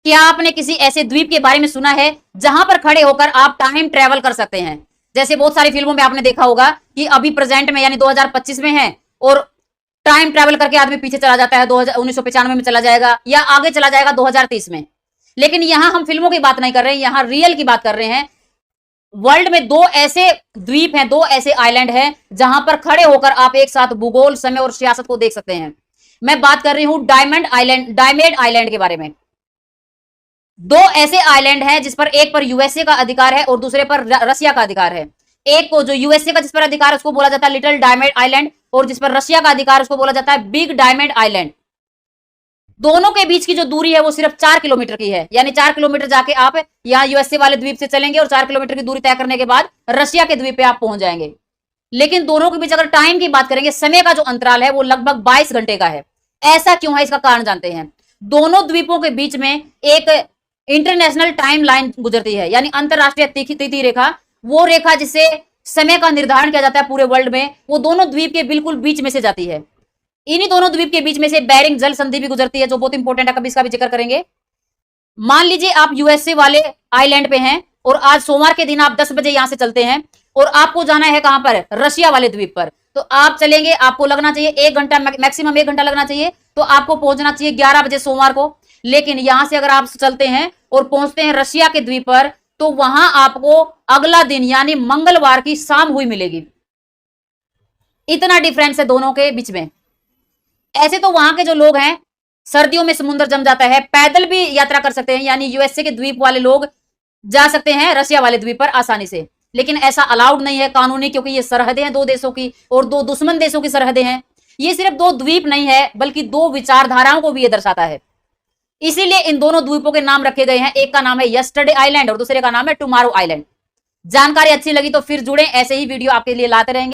क्या आपने किसी ऐसे द्वीप के बारे में सुना है जहां पर खड़े होकर आप टाइम ट्रेवल कर सकते हैं? जैसे बहुत सारी फिल्मों में आपने देखा होगा कि अभी प्रेजेंट में यानी 2025 में है और टाइम ट्रेवल करके आदमी पीछे चला जाता है, 1995 में चला जाएगा या आगे चला जाएगा 2030 में। लेकिन यहां हम फिल्मों की बात नहीं कर रहे हैं, यहां रियल की बात कर रहे हैं। वर्ल्ड में दो ऐसे द्वीप हैं, दो ऐसे आइलैंड हैं जहां पर खड़े होकर आप एक साथ भूगोल, समय और सियासत को देख सकते हैं। मैं बात कर रही हूं डायमेड आइलैंड के बारे में। दो ऐसे आइलैंड हैं जिस पर एक पर यूएसए का अधिकार है और दूसरे पर रसिया का अधिकार है। एक को जो यूएसए का जिस पर अधिकार है उसको बोला जाता है लिटिल डायमंड आइलैंड, और जिस पर रशिया का अधिकार उसको बोला जाता है बिग डायमंड आइलैंड। दोनों के बीच की जो दूरी है वो सिर्फ 4 किलोमीटर की है, यानी 4 किलोमीटर जाके आप यहाँ यूएसए वाले द्वीप से चलेंगे और 4 किलोमीटर की दूरी तय करने के बाद रशिया के द्वीप पे आप पहुंच जाएंगे। लेकिन दोनों के बीच अगर टाइम की बात करेंगे, समय का जो अंतराल है वो लगभग 22 घंटे का है। ऐसा क्यों है, इसका कारण जानते हैं। दोनों द्वीपों के बीच में एक इंटरनेशनल टाइम लाइन गुजरती है, यानी अंतरराष्ट्रीय तिथि रेखा, वो रेखा जिससे समय का निर्धारण किया जाता है पूरे वर्ल्ड में, वो दोनों द्वीप के बिल्कुल बीच में से जाती है। इन्हीं दोनों द्वीप के बीच में से बेरिंग जल संधि भी गुजरती है, जो बहुत इंपॉर्टेंट है, कभी इसका भी जिक्र करेंगे। मान लीजिए आप यूएसए वाले आइलैंड पे हैं और आज सोमवार के दिन आप 10 बजे यहां से चलते हैं और आपको जाना है कहां पर, रशिया वाले द्वीप पर। तो आप चलेंगे, आपको लगना चाहिए 1 घंटा, मैक्सिमम 1 घंटा लगना चाहिए, तो आपको पहुंचना चाहिए 11 बजे सोमवार को। लेकिन यहां से अगर आप चलते हैं और पहुंचते हैं रशिया के द्वीप पर, तो वहां आपको अगला दिन यानी मंगलवार की शाम हुई मिलेगी। इतना डिफरेंस है दोनों के बीच में। ऐसे तो वहां के जो लोग हैं, सर्दियों में समुद्र जम जाता है, पैदल भी यात्रा कर सकते हैं, यानी यूएसए के द्वीप वाले लोग जा सकते हैं रशिया वाले द्वीप पर आसानी से। लेकिन ऐसा अलाउड नहीं है कानूनी, क्योंकि ये सरहदें हैं दो देशों की और दो दुश्मन देशों की सरहदें हैं। ये सिर्फ दो द्वीप नहीं है बल्कि दो विचारधाराओं को भी ये दर्शाता है। इसीलिए इन दोनों द्वीपों के नाम रखे गए हैं। एक का नाम है यस्टरडे आइलैंड और दूसरे का नाम है टुमारो आइलैंड। जानकारी अच्छी लगी तो फिर जुड़े, ऐसे ही वीडियो आपके लिए लाते रहेंगे।